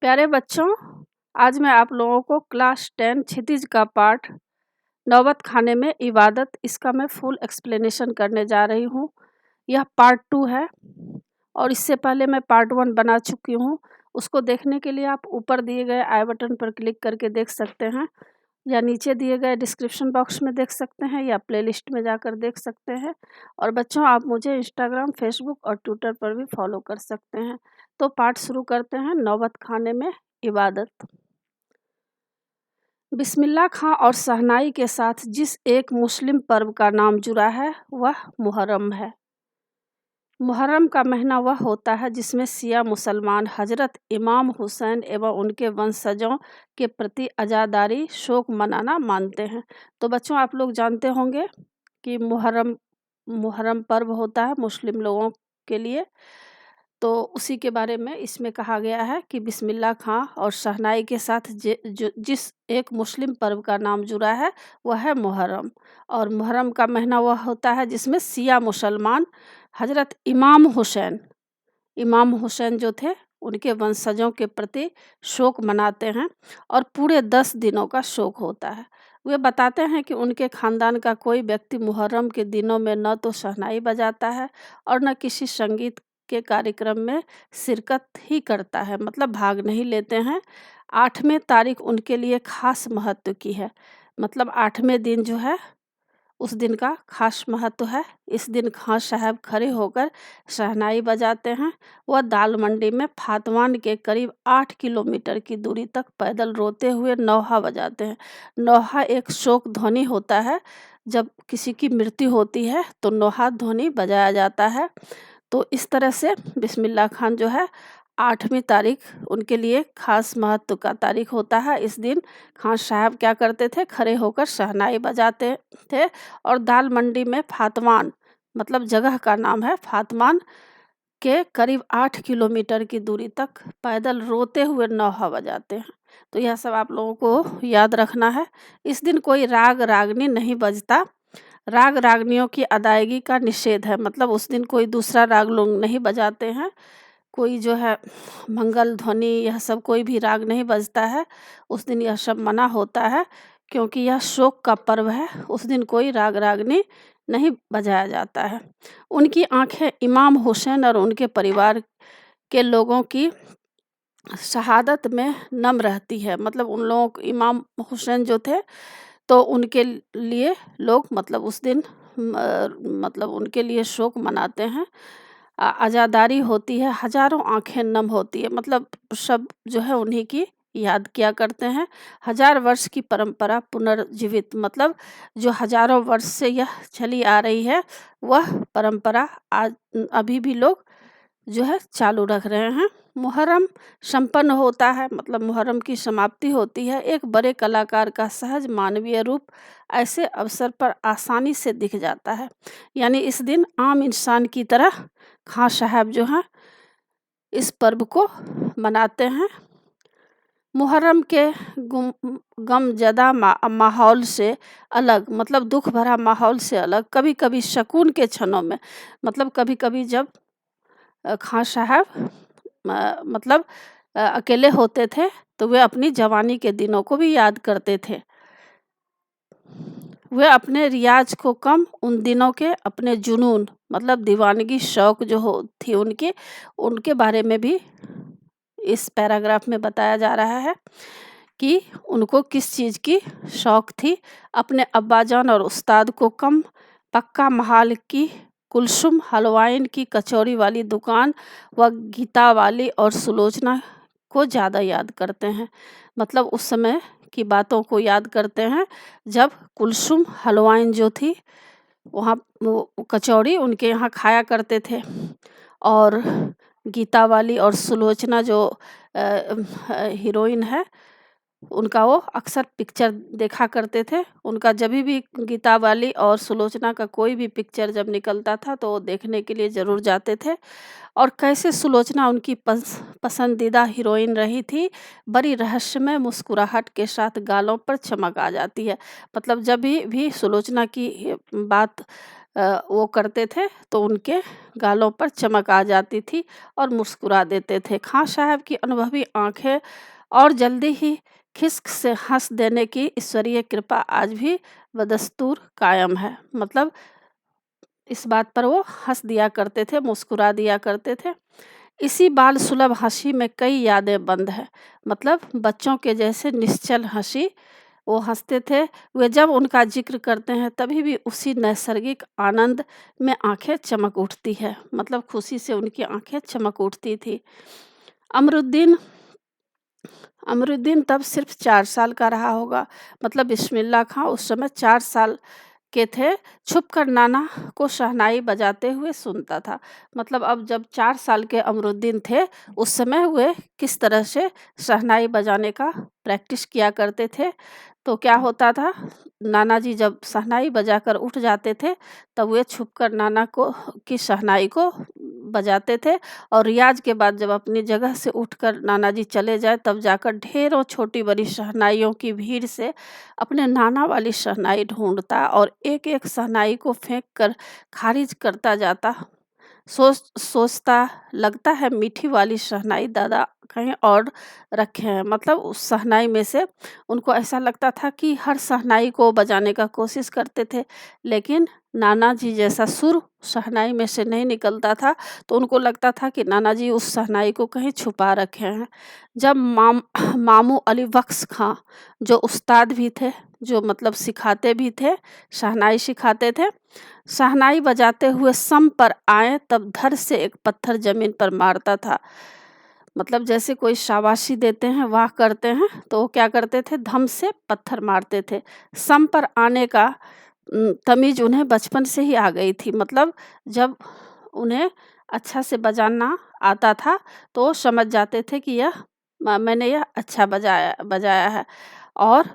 प्यारे बच्चों, आज मैं आप लोगों को क्लास 10 क्षितिज का पाठ नौबत खाने में इबादत इसका मैं फुल एक्सप्लेनेशन करने जा रही हूँ। यह पार्ट 2 है और इससे पहले मैं पार्ट 1 बना चुकी हूँ। उसको देखने के लिए आप ऊपर दिए गए आई बटन पर क्लिक करके देख सकते हैं या नीचे दिए गए डिस्क्रिप्शन बॉक्स में देख सकते हैं या प्लेलिस्ट में जाकर देख सकते हैं। और बच्चों, आप मुझे इंस्टाग्राम, फेसबुक और ट्विटर पर भी फॉलो कर सकते हैं। तो पाठ शुरू करते हैं। नौबत खाने में इबादत। बिस्मिल्लाह खां और शहनाई के साथ जिस एक मुस्लिम पर्व का नाम जुड़ा है वह मुहर्रम है। मुहर्रम का महीना वह होता है जिसमें शिया मुसलमान हजरत इमाम हुसैन एवं उनके वंशजों के प्रति अज़ादारी शोक मनाना मानते हैं। तो बच्चों, आप लोग जानते होंगे कि मुहर्रम मुहर्रम पर्व होता है मुस्लिम लोगों के लिए। तो उसी के बारे में इसमें कहा गया है कि बिस्मिल्लाह खां और शहनाई के साथ जिस एक मुस्लिम पर्व का नाम जुड़ा है वह है मुहर्रम। और मुहर्रम का महीना वह होता है जिसमें शिया मुसलमान हजरत इमाम हुसैन जो थे उनके वंशजों के प्रति शोक मनाते हैं और पूरे 10 दिनों का शोक होता है। वे बताते हैं कि उनके खानदान का कोई व्यक्ति मुहर्रम के दिनों में न तो शहनाई बजाता है और न किसी संगीत के कार्यक्रम में शिरकत ही करता है, मतलब भाग नहीं लेते हैं। 8वें तारीख उनके लिए खास महत्व की है, मतलब 8वें दिन जो है उस दिन का खास महत्व है। इस दिन खां साहब खड़े होकर शहनाई बजाते हैं। वह दाल मंडी में फातवान के करीब 8 किलोमीटर की दूरी तक पैदल रोते हुए नौहा बजाते हैं। नौहा एक शोक ध्वनि होता है। जब किसी की मृत्यु होती है तो नौहा ध्वनि बजाया जाता है। तो इस तरह से बिस्मिल्लाह खान जो है 8वीं तारीख उनके लिए खास महत्व का तारीख होता है। इस दिन खान साहब क्या करते थे, खड़े होकर शहनाई बजाते थे और दाल मंडी में फातवान, मतलब जगह का नाम है, फातवान के करीब 8 किलोमीटर की दूरी तक पैदल रोते हुए नौहा बजाते हैं। तो यह सब आप लोगों को याद रखना है। इस दिन कोई राग रागनी नहीं बजता। राग रागनियों की अदायगी का निषेध है, मतलब उस दिन कोई दूसरा राग लोग नहीं बजाते हैं। कोई जो है मंगल ध्वनि यह सब कोई भी राग नहीं बजता है। उस दिन यह सब मना होता है क्योंकि यह शोक का पर्व है। उस दिन कोई राग रागनी नहीं बजाया जाता है। उनकी आंखें इमाम हुसैन और उनके परिवार के लोगों की शहादत में नम रहती है, मतलब उन लोगों को इमाम हुसैन जो थे तो उनके लिए लोग मतलब उस दिन मतलब उनके लिए शोक मनाते हैं। अज़ादारी होती है, हजारों आंखें नम होती है, मतलब सब जो है उन्हीं की याद किया करते हैं। 1000 वर्ष की परंपरा पुनर्जीवित, मतलब जो हजारों वर्ष से यह चली आ रही है वह परंपरा आज अभी भी लोग जो है चालू रख रहे हैं। मुहर्रम संपन्न होता है, मतलब मुहर्रम की समाप्ति होती है। एक बड़े कलाकार का सहज मानवीय रूप ऐसे अवसर पर आसानी से दिख जाता है। यानी इस दिन आम इंसान की तरह खां साहब जो हैं इस पर्व को मनाते हैं। मुहर्रम के गमज़दा माहौल से अलग, मतलब दुख भरा माहौल से अलग, कभी कभी सुकून के क्षणों में, मतलब कभी कभी जब खां साहब मतलब अकेले होते थे तो वे अपनी जवानी के दिनों को भी याद करते थे। वे अपने रियाज को कम, उन दिनों के अपने जुनून, मतलब दीवानगी शौक जो थी उनके बारे में भी इस पैराग्राफ में बताया जा रहा है कि उनको किस चीज़ की शौक थी। अपने अब्बाजान और उस्ताद को कम, पक्का महाल की कुलसुम हलवाइन की कचौरी वाली दुकान व गीता वाली और सुलोचना को ज़्यादा याद करते हैं। मतलब उस समय की बातों को याद करते हैं जब कुलसुम हलवाइन जो थी वहाँ वो कचौड़ी उनके यहाँ खाया करते थे, और गीता वाली और सुलोचना जो हीरोइन है उनका वो अक्सर पिक्चर देखा करते थे। उनका जब भी गीता वाली और सुलोचना का कोई भी पिक्चर जब निकलता था तो वो देखने के लिए ज़रूर जाते थे। और कैसे सुलोचना उनकी पसंदीदा हीरोइन रही थी, बड़ी रहस्यमय मुस्कुराहट के साथ गालों पर चमक आ जाती है। मतलब जब भी सुलोचना की बात वो करते थे तो उनके गालों पर चमक आ जाती थी और मुस्कुरा देते थे। खां साहब की अनुभवी आँखें और जल्दी ही खिसक से हँस देने की ईश्वरीय कृपा आज भी बदस्तूर कायम है। मतलब इस बात पर वो हँस दिया करते थे, मुस्कुरा दिया करते थे। इसी बाल सुलभ हँसी में कई यादें बंद हैं। मतलब बच्चों के जैसे निश्चल हँसी वो हँसते थे। वे जब उनका ज़िक्र करते हैं तभी भी उसी नैसर्गिक आनंद में आँखें चमक उठती है। मतलब खुशी से उनकी आँखें चमक उठती थी। अमरुद्दीन अमरुद्दीन तब सिर्फ 4 साल का रहा होगा। मतलब बिस्मिल्लाह खां उस समय 4 साल के थे। छुपकर नाना को शहनाई बजाते हुए सुनता था। मतलब अब जब 4 साल के अमरुद्दीन थे उस समय वे किस तरह से शहनाई बजाने का प्रैक्टिस किया करते थे। तो क्या होता था, नाना जी जब शहनाई बजाकर उठ जाते थे तब वे छुपकर नाना को की शहनाई को बजाते थे और रियाज के बाद जब अपनी जगह से उठकर नाना जी चले जाए तब जाकर ढेरों छोटी बड़ी शहनाइयों की भीड़ से अपने नाना वाली शहनाई ढूंढता और एक एक शहनाई को फेंक कर खारिज करता जाता। सोचता लगता है मीठी वाली शहनाई दादा कहीं और रखे हैं। मतलब उस शहनाई में से उनको ऐसा लगता था कि हर शहनाई को बजाने का कोशिश करते थे, लेकिन नाना जी जैसा सुर शहनाई में से नहीं निकलता था। तो उनको लगता था कि नाना जी उस शहनाई को कहीं छुपा रखे हैं। जब मामू अली बख्श खां जो उस्ताद भी थे, जो मतलब सिखाते भी थे, शहनाई सिखाते थे, शहनाई बजाते हुए सम पर आए तब धर से एक पत्थर जमीन पर मारता था। मतलब जैसे कोई शाबाशी देते हैं, वाह करते हैं, तो वो क्या करते थे, धम से पत्थर मारते थे। सम पर आने का तमीज़ उन्हें बचपन से ही आ गई थी। मतलब जब उन्हें अच्छा से बजाना आता था तो वो समझ जाते थे कि मैंने यह अच्छा बजाया है और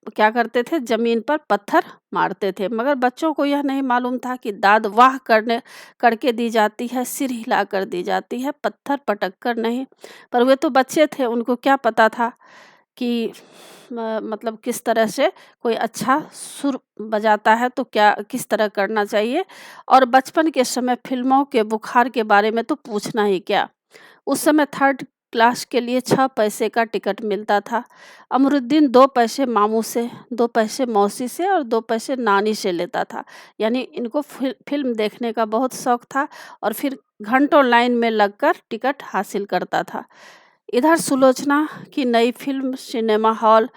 क्या करते थे, ज़मीन पर पत्थर मारते थे। मगर बच्चों को यह नहीं मालूम था कि दाद वाह करके दी जाती है, सिर हिलाकर दी जाती है, पत्थर पटक कर नहीं। पर वे तो बच्चे थे, उनको क्या पता था कि मतलब किस तरह से कोई अच्छा सुर बजाता है तो क्या किस तरह करना चाहिए। और बचपन के समय फ़िल्मों के बुखार के बारे में तो पूछना ही क्या। उस समय 3rd क्लास के लिए 6 पैसे का टिकट मिलता था। अमरुद्दीन 2 पैसे मामू से, 2 पैसे मौसी से और 2 पैसे नानी से लेता था। यानी इनको फ़िल्म देखने का बहुत शौक था और फिर घंटों लाइन में लगकर टिकट हासिल करता था। इधर सुलोचना की नई फ़िल्म सिनेमा हॉल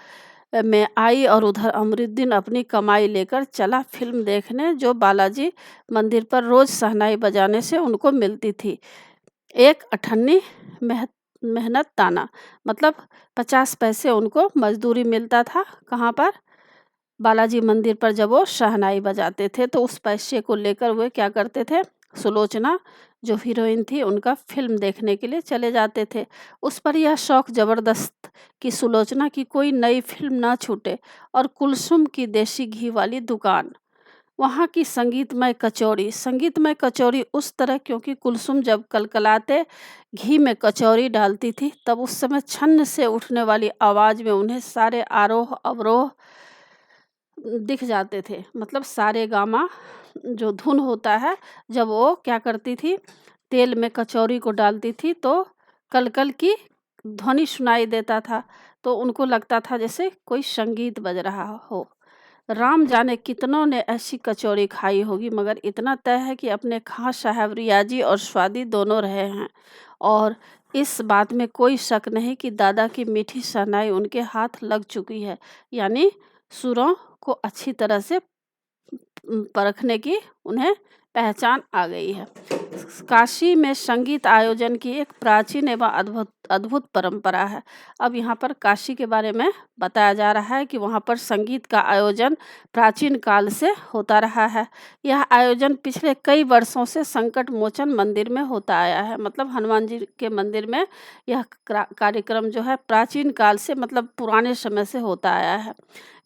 में आई और उधर अमरुद्दीन अपनी कमाई लेकर चला फ़िल्म देखने, जो बालाजी मंदिर पर रोज़ शहनाई बजाने से उनको मिलती थी। एक अठन्नी मेहनत ताना। मतलब 50 पैसे उनको मजदूरी मिलता था। कहाँ पर? बालाजी मंदिर पर जब वो शहनाई बजाते थे तो उस पैसे को लेकर वे क्या करते थे, सुलोचना जो हीरोइन थी उनका फ़िल्म देखने के लिए चले जाते थे। उस पर यह शौक ज़बरदस्त कि सुलोचना की कोई नई फ़िल्म ना छूटे और कुलसुम की देसी घी वाली दुकान, वहाँ की संगीतमय कचौरी उस तरह, क्योंकि कुलसुम जब कलकलाते घी में कचौरी डालती थी तब उस समय छन्न से उठने वाली आवाज़ में उन्हें सारे आरोह अवरोह दिख जाते थे। मतलब सारे गामा जो धुन होता है, जब वो क्या करती थी, तेल में कचौरी को डालती थी तो कल-कल की ध्वनि सुनाई देता था। तो उनको लगता था जैसे कोई संगीत बज रहा हो। राम जाने कितनों ने ऐसी कचौरी खाई होगी, मगर इतना तय है कि अपने खां साहब रियाजी और स्वादी दोनों रहे हैं और इस बात में कोई शक नहीं कि दादा की मीठी शहनाई उनके हाथ लग चुकी है। यानी सुरों को अच्छी तरह से परखने की उन्हें पहचान आ गई है। काशी में संगीत आयोजन की एक प्राचीन एवं अद्भुत परंपरा है। अब यहाँ पर काशी के बारे में बताया जा रहा है कि वहाँ पर संगीत का आयोजन प्राचीन काल से होता रहा है। यह आयोजन पिछले कई वर्षों से संकट मोचन मंदिर में होता आया है। मतलब हनुमान जी के मंदिर में यह कार्यक्रम जो है प्राचीन काल से, मतलब पुराने समय से होता आया है।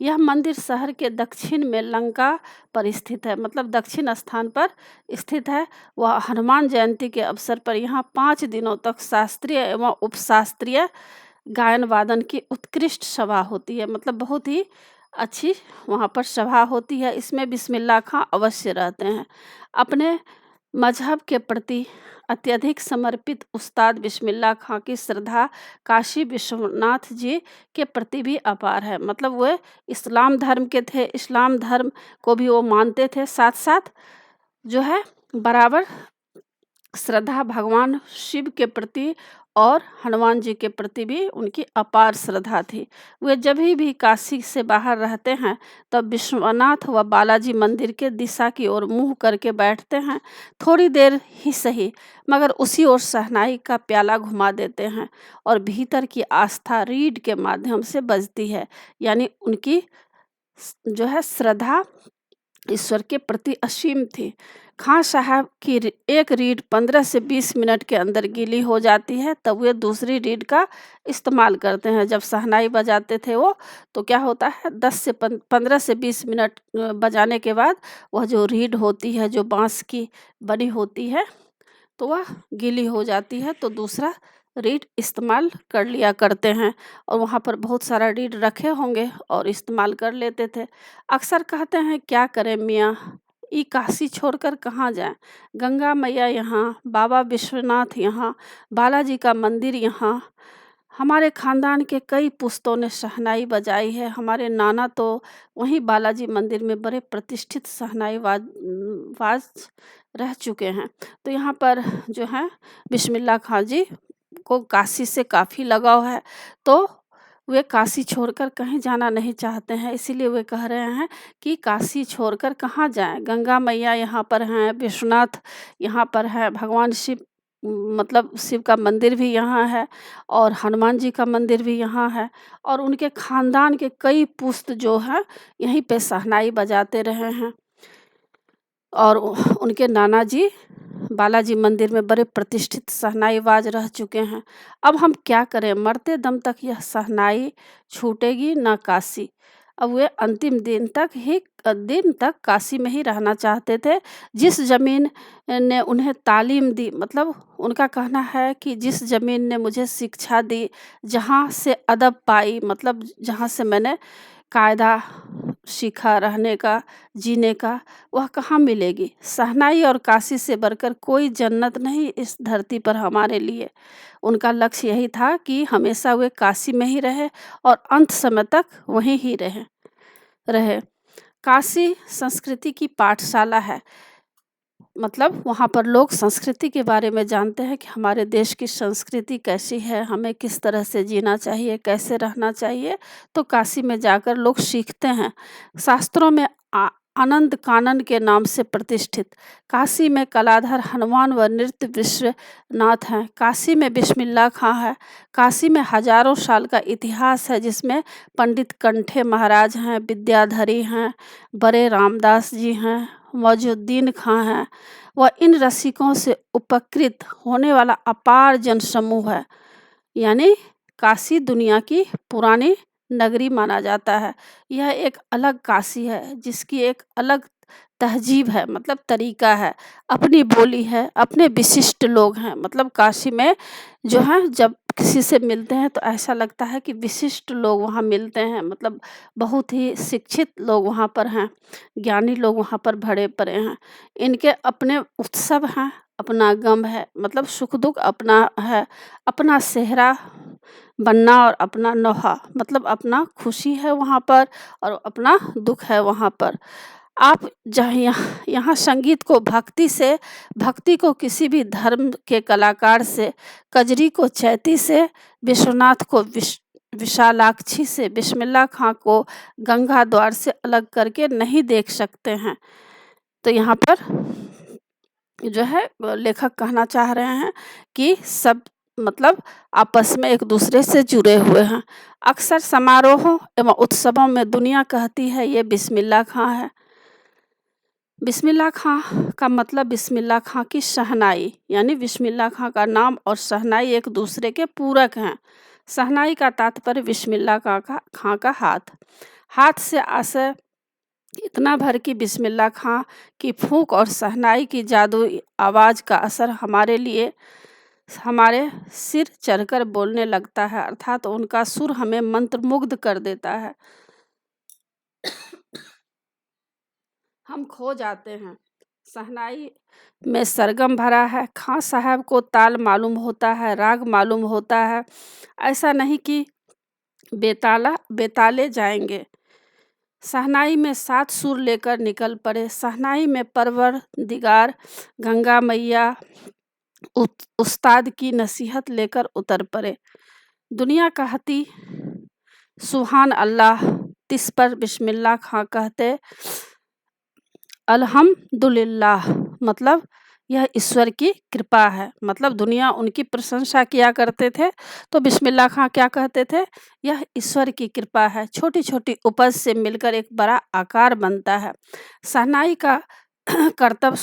यह मंदिर शहर के दक्षिण में लंका पर स्थित है। मतलब दक्षिण स्थान पर स्थित है। वह हनुमान जयंती के अवसर पर यहाँ 5 दिनों तक शास्त्रीय एवं उपशास्त्रीय गायन वादन की उत्कृष्ट सभा होती है। मतलब बहुत ही अच्छी वहाँ पर सभा होती है। इसमें बिस्मिल्लाह खां अवश्य रहते हैं। अपने मजहब के प्रति अत्यधिक समर्पित उस्ताद बिस्मिल्लाह खां की श्रद्धा काशी विश्वनाथ जी के प्रति भी अपार है। मतलब वे इस्लाम धर्म के थे, इस्लाम धर्म को भी वो मानते थे, साथ साथ जो है बराबर श्रद्धा भगवान शिव के प्रति और हनुमान जी के प्रति भी उनकी अपार श्रद्धा थी। वे जब भी काशी से बाहर रहते हैं तब विश्वनाथ व बालाजी मंदिर के दिशा की ओर मुंह करके बैठते हैं। थोड़ी देर ही सही मगर उसी ओर शहनाई का प्याला घुमा देते हैं और भीतर की आस्था रीढ़ के माध्यम से बजती है। यानी उनकी जो है श्रद्धा ईश्वर के प्रति असीम थी। खां साहब की एक रीढ़ 15 से 20 मिनट के अंदर गीली हो जाती है, तब वे दूसरी रीढ़ का इस्तेमाल करते हैं। जब शहनाई बजाते थे वो, तो क्या होता है 15 से 20 मिनट बजाने के बाद वह जो रीढ़ होती है जो बांस की बनी होती है तो वह गीली हो जाती है, तो दूसरा रीढ़ इस्तेमाल कर लिया करते हैं। और वहाँ पर बहुत सारा रीढ़ रखे होंगे और इस्तेमाल कर लेते थे। अक्सर कहते हैं क्या करें मियाँ, ई काशी छोड़कर कहाँ जाएं, गंगा मैया यहाँ, बाबा विश्वनाथ यहाँ, बालाजी का मंदिर यहाँ। हमारे खानदान के कई पुश्तों ने शहनाई बजाई है। हमारे नाना तो वहीं बालाजी मंदिर में बड़े प्रतिष्ठित शहनाई वाज रह चुके हैं। तो यहाँ पर जो है बिस्मिल्लाह खां जी को काशी से काफ़ी लगाव है, तो वे काशी छोड़कर कहीं जाना नहीं चाहते हैं। इसीलिए वे कह रहे हैं कि काशी छोड़कर कहाँ जाएं, गंगा मैया यहाँ पर हैं, विश्वनाथ यहाँ पर है, भगवान शिव मतलब शिव का मंदिर भी यहाँ है और हनुमान जी का मंदिर भी यहाँ है। और उनके खानदान के कई पुश्त जो हैं यहीं पे शहनाई बजाते रहे हैं और उनके नाना जी बालाजी मंदिर में बड़े प्रतिष्ठित शहनाईबाज रह चुके हैं। अब हम क्या करें, मरते दम तक यह शहनाई छूटेगी ना काशी। अब वे अंतिम दिन तक काशी में ही रहना चाहते थे। जिस ज़मीन ने उन्हें तालीम दी, मतलब उनका कहना है कि जिस ज़मीन ने मुझे शिक्षा दी, जहाँ से अदब पाई, मतलब जहाँ से मैंने कायदा सीखा रहने का, जीने का, वह कहाँ मिलेगी। शहनाई और काशी से बढ़कर कोई जन्नत नहीं इस धरती पर हमारे लिए। उनका लक्ष्य यही था कि हमेशा वे काशी में ही रहे और अंत समय तक वहीं ही रहे। काशी संस्कृति की पाठशाला है। मतलब वहाँ पर लोग संस्कृति के बारे में जानते हैं कि हमारे देश की संस्कृति कैसी है, हमें किस तरह से जीना चाहिए, कैसे रहना चाहिए। तो काशी में जाकर लोग सीखते हैं। शास्त्रों में आनंद कानन के नाम से प्रतिष्ठित काशी में कलाधर हनुमान व नृत्य विश्वनाथ हैं। काशी में बिस्मिल्लाह खां है। काशी में हजारों साल का इतिहास है, जिसमें पंडित कंठे महाराज हैं, विद्याधरी हैं, बड़े रामदास जी हैं, मौजुद्दीन खां हैं। वह इन रसिकों से उपकृत होने वाला अपार जनसमूह है। यानी काशी दुनिया की पुरानी नगरी माना जाता है। यह एक अलग काशी है, जिसकी एक अलग तहजीब है, मतलब तरीका है, अपनी बोली है, अपने विशिष्ट लोग हैं। मतलब काशी में जो है जब किसी से मिलते हैं तो ऐसा लगता है कि विशिष्ट लोग वहाँ मिलते हैं। मतलब बहुत ही शिक्षित लोग वहाँ पर हैं, ज्ञानी लोग वहाँ पर भरे पड़े हैं। इनके अपने उत्सव हैं, अपना गम है, मतलब सुख दुख अपना है, अपना सेहरा बनना और अपना नोहा, मतलब अपना खुशी है वहाँ पर और अपना दुख है वहाँ पर। आप जहाँ यहाँ संगीत को भक्ति को किसी भी धर्म के कलाकार से, कजरी को चैती से, विश्वनाथ को विशालाक्षी से, बिस्मिल्लाह खां को गंगा द्वार से अलग करके नहीं देख सकते हैं। तो यहाँ पर जो है लेखक कहना चाह रहे हैं कि सब मतलब आपस में एक दूसरे से जुड़े हुए हैं। अक्सर समारोहों एवं उत्सवों में दुनिया कहती है ये बिस्मिल्लाह खां है। बिस्मिल्लाह खां का मतलब बिस्मिल्लाह खां की शहनाई, यानी बिस्मिल्लाह खां का नाम और शहनाई एक दूसरे के पूरक हैं। शहनाई का तात्पर्य बिस्मिल्लाह खां का हाथ से आशय इतना भर कि बिस्मिल्लाह खां की फूंक और शहनाई की जादुई आवाज़ का असर हमारे सिर चढ़कर बोलने लगता है, अर्थात उनका सुर हमें मंत्रमुग्ध कर देता है। हम खो जाते हैं। शहनाई में सरगम भरा है। खां साहब को ताल मालूम होता है, राग मालूम होता है। ऐसा नहीं कि बेताले जाएंगे। शहनाई में 7 सुर लेकर निकल पड़े। शहनाई में परवर दिगार, गंगा मैया, उस्ताद की नसीहत लेकर उतर पड़े। दुनिया कहती सुभान अल्लाह, तिस पर बिस्मिल्लाह खां कहते अल्हम्दुलिल्लाह, मतलब यह ईश्वर की कृपा है। मतलब दुनिया उनकी प्रशंसा किया करते थे तो बिस्मिल्लाह खां क्या कहते थे, यह ईश्वर की कृपा है। छोटी छोटी उपज से मिलकर एक बड़ा आकार बनता है। शहनाई का करतब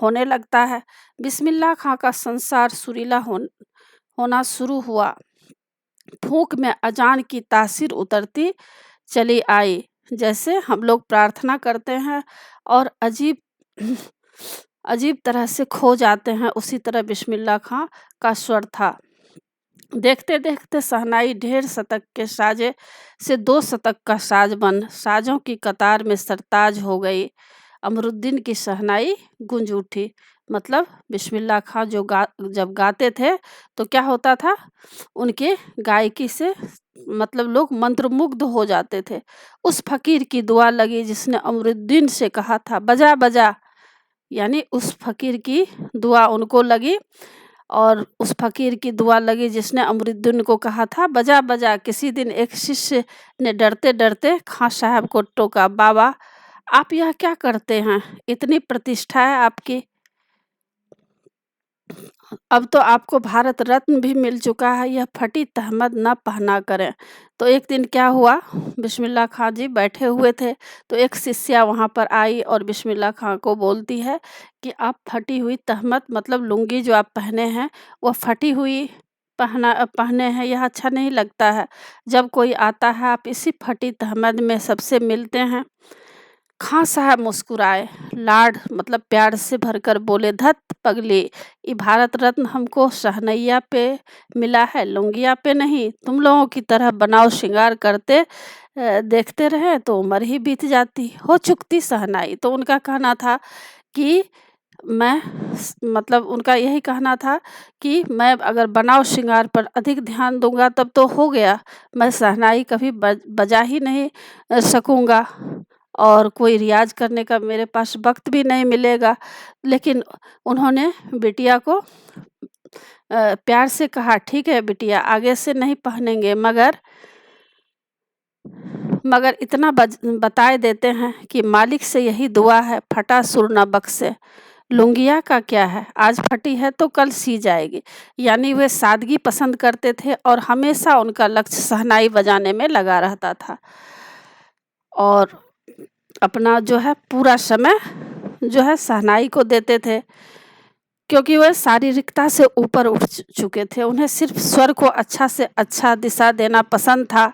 होने लगता है। बिस्मिल्लाह खां का संसार सुरीला होना शुरू हुआ। फूंक में अजान की तासीर उतरती चली आई। जैसे हम लोग प्रार्थना करते हैं और अजीब अजीब तरह से खो जाते हैं, उसी तरह बिस्मिल्लाह खां का स्वर था। देखते देखते शहनाई 1.5 शतक के साजे से 2 शतक का साज बन साजों की कतार में सरताज हो गई। अमरुद्दीन की शहनाई गूंज उठी। मतलब बिस्मिल्लाह खां जब गाते थे तो क्या होता था, उनके गायकी से मतलब लोग मंत्रमुग्ध हो जाते थे। उस फकीर की दुआ लगी जिसने अमरुद्दीन से कहा था बजा बजा, यानी उस फकीर की दुआ उनको लगी और उस फकीर की दुआ लगी जिसने अमरुद्दीन को कहा था बजा बजा। किसी दिन एक शिष्य ने डरते डरते खां साहब को टोका, बाबा आप यह क्या करते हैं, इतनी प्रतिष्ठा है आपकी, अब तो आपको भारत रत्न भी मिल चुका है, यह फटी तहमत न पहना करें। तो एक दिन क्या हुआ, बिस्मिल्लाह खां जी बैठे हुए थे तो एक शिष्या वहाँ पर आई और बिस्मिल्लाह खां को बोलती है कि आप फटी हुई तहमत, मतलब लुंगी जो आप पहने हैं वह फटी हुई पहने हैं, यह अच्छा नहीं लगता है। जब कोई आता है आप इसी फटी तहमत में सबसे मिलते हैं। खां साहब मुस्कुराए, लाड मतलब प्यार से भरकर बोले, धत पगली, ये भारत रत्न हमको शहनैया पे मिला है, लुंगिया पे नहीं। तुम लोगों की तरह बनाव श्रृंगार करते देखते रहे तो उम्र ही बीत जाती, हो चुकती शहनाई। तो उनका कहना था कि मैं मतलब उनका यही कहना था कि मैं अगर बनाव श्रृंगार पर अधिक ध्यान दूंगा तब तो हो गया, मैं शहनाई कभी बजा ही नहीं सकूंगा और कोई रियाज करने का मेरे पास वक्त भी नहीं मिलेगा। लेकिन उन्होंने बिटिया को प्यार से कहा, ठीक है बिटिया आगे से नहीं पहनेंगे, मगर इतना बताए देते हैं कि मालिक से यही दुआ है, फटा सुर न बख्शे। लुंगिया का क्या है, आज फटी है तो कल सी जाएगी। यानी वे सादगी पसंद करते थे और हमेशा उनका लक्ष्य शहनाई बजाने में लगा रहता था और अपना जो है पूरा समय जो है शहनाई को देते थे, क्योंकि वह शारीरिकता से ऊपर उठ चुके थे। उन्हें सिर्फ स्वर को अच्छा से अच्छा दिशा देना पसंद था।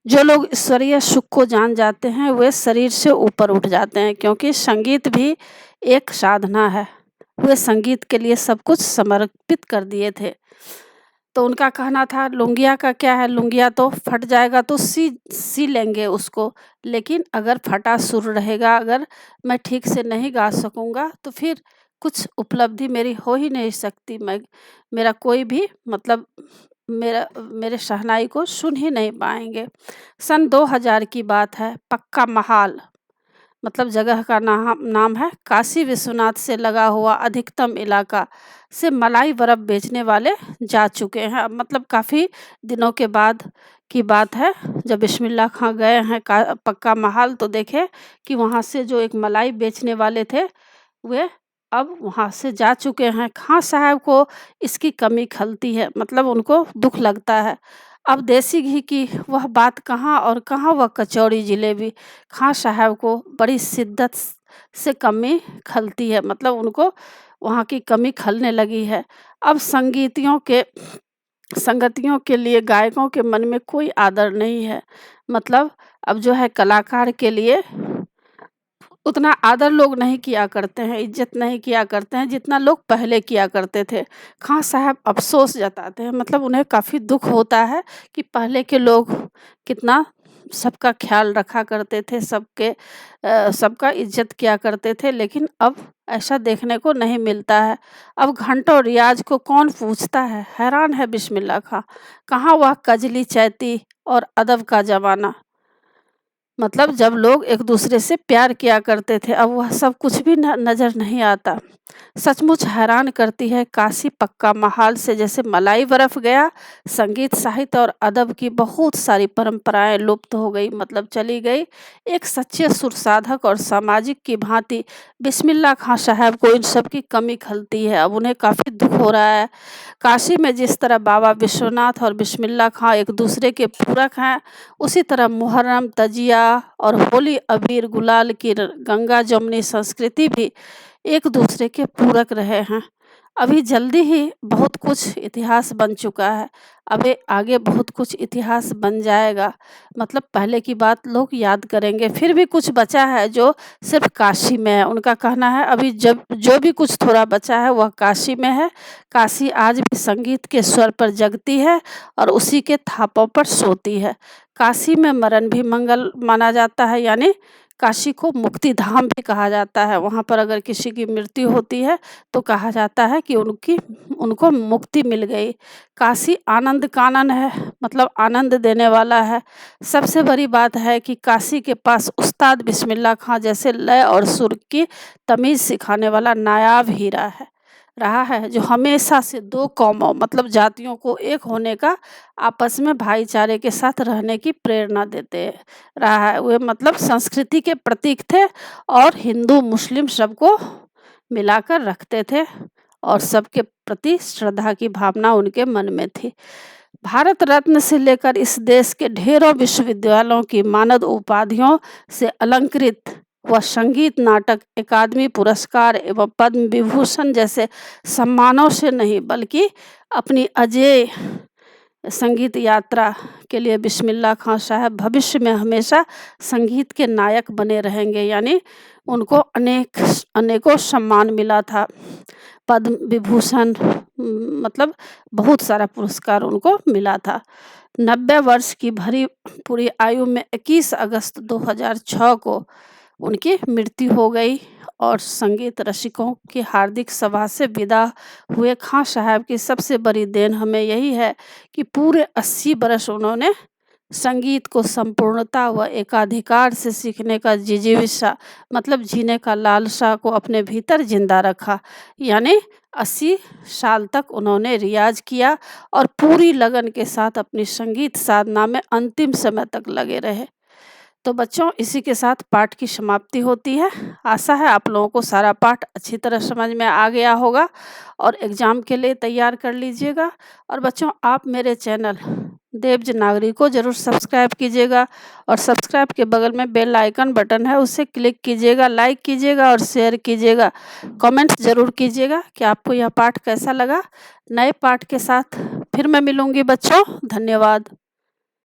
जो लोग ईश्वरीय सुख को जान जाते हैं वे शरीर से ऊपर उठ जाते हैं, क्योंकि संगीत भी एक साधना है। वे संगीत के लिए सब कुछ समर्पित कर दिए थे। तो उनका कहना था लुंगिया का क्या है, लुंगिया तो फट जाएगा तो सी लेंगे उसको, लेकिन अगर फटा सुर रहेगा, अगर मैं ठीक से नहीं गा सकूंगा तो फिर कुछ उपलब्धि मेरी हो ही नहीं सकती। मेरा कोई भी मतलब मेरे शहनाई को सुन ही नहीं पाएंगे। सन 2000 की बात है। पक्का महाल मतलब जगह का नाम है। काशी विश्वनाथ से लगा हुआ अधिकतम इलाका से मलाई बर्फ बेचने वाले जा चुके हैं। मतलब काफ़ी दिनों के बाद की बात है जब बिस्मिल्लाह खां गए हैं पक्का महाल, तो देखे कि वहाँ से जो एक मलाई बेचने वाले थे वे अब वहाँ से जा चुके हैं। खां साहब को इसकी कमी खलती है, मतलब उनको दुख लगता है। अब देसी घी की वह बात कहाँ और कहाँ वह कचौड़ी जलेबी। खां साहब को बड़ी शिद्दत से कमी खलती है, मतलब उनको वहाँ की कमी खलने लगी है। अब संगतियों के लिए गायकों के मन में कोई आदर नहीं है। मतलब अब जो है कलाकार के लिए उतना आदर लोग नहीं किया करते हैं, इज्जत नहीं किया करते हैं जितना लोग पहले किया करते थे। खां साहब अफसोस जताते हैं, मतलब उन्हें काफ़ी दुख होता है कि पहले के लोग कितना सबका ख्याल रखा करते थे, सबका इज़्ज़त किया करते थे, लेकिन अब ऐसा देखने को नहीं मिलता है। अब घंटों रियाज़ को कौन पूछता है? हैरान है बिस्मिल्लाह खां। कहाँ वह कजली चैती और अदब का ज़माना। मतलब जब लोग एक दूसरे से प्यार किया करते थे, अब वह सब कुछ भी नज़र नहीं आता। सचमुच हैरान करती है काशी पक्का महाल से जैसे मलाई बरफ गया। संगीत, साहित्य और अदब की बहुत सारी परंपराएं लुप्त हो गई, मतलब चली गई। एक सच्चे सुर साधक और सामाजिक की भांति बिस्मिल्लाह खां साहब को इन सब की कमी खलती है। अब उन्हें काफ़ी दुख हो रहा है। काशी में जिस तरह बाबा विश्वनाथ और बिस्मिल्लाह खां एक दूसरे के पूरक हैं, उसी तरह मुहर्रम, तजिया और होली, अबीर गुलाल की गंगा जमुनी संस्कृति भी एक दूसरे के पूरक रहे हैं। अभी जल्दी ही बहुत कुछ इतिहास बन चुका है, अभी आगे बहुत कुछ इतिहास बन जाएगा। मतलब पहले की बात लोग याद करेंगे। फिर भी कुछ बचा है जो सिर्फ काशी में है। उनका कहना है अभी जब जो भी कुछ थोड़ा बचा है वह काशी में है। काशी आज भी संगीत के स्वर पर जगती है और उसी के थापों पर सोती है। काशी में मरण भी मंगल माना जाता है, यानी काशी को मुक्ति धाम भी कहा जाता है। वहाँ पर अगर किसी की मृत्यु होती है तो कहा जाता है कि उनको मुक्ति मिल गई। काशी आनंद कानन है, मतलब आनंद देने वाला है। सबसे बड़ी बात है कि काशी के पास उस्ताद बिस्मिल्लाह खां जैसे लय और सुर की तमीज़ सिखाने वाला नायाब हीरा है रहा है, जो हमेशा से दो कौमों मतलब जातियों को एक होने का, आपस में भाईचारे के साथ रहने की प्रेरणा देते रहा है। वे मतलब संस्कृति के प्रतीक थे और हिंदू मुस्लिम सबको मिलाकर रखते थे और सबके प्रति श्रद्धा की भावना उनके मन में थी। भारत रत्न से लेकर इस देश के ढेरों विश्वविद्यालयों की मानद उपाधियों से अलंकृत व संगीत नाटक अकादमी पुरस्कार एवं पद्म विभूषण जैसे सम्मानों से नहीं, बल्कि अपनी अजेय संगीत यात्रा के लिए बिस्मिल्लाह खां साहब भविष्य में हमेशा संगीत के नायक बने रहेंगे। यानी उनको अनेकों सम्मान मिला था, पद्म विभूषण, मतलब बहुत सारा पुरस्कार उनको मिला था। 90 वर्ष की भरी पूरी आयु में 21 अगस्त 2006 को उनकी मृत्यु हो गई और संगीत रसिकों की हार्दिक सभा से विदा हुए खां साहब की सबसे बड़ी देन हमें यही है कि पूरे 80 बरस उन्होंने संगीत को संपूर्णता व एकाधिकार से सीखने का जिजीविषा, मतलब जीने का लालसा को अपने भीतर जिंदा रखा। यानी 80 साल तक उन्होंने रियाज किया और पूरी लगन के साथ अपनी संगीत साधना में अंतिम समय तक लगे रहे। तो बच्चों, इसी के साथ पाठ की समाप्ति होती है। आशा है आप लोगों को सारा पाठ अच्छी तरह समझ में आ गया होगा और एग्ज़ाम के लिए तैयार कर लीजिएगा। और बच्चों, आप मेरे चैनल देवज नागरी को ज़रूर सब्सक्राइब कीजिएगा और सब्सक्राइब के बगल में बेल आइकन बटन है, उसे क्लिक कीजिएगा, लाइक कीजिएगा और शेयर कीजिएगा। कमेंट्स ज़रूर कीजिएगा कि आपको यह पाठ कैसा लगा। नए पाठ के साथ फिर मैं मिलूँगी बच्चों। धन्यवाद।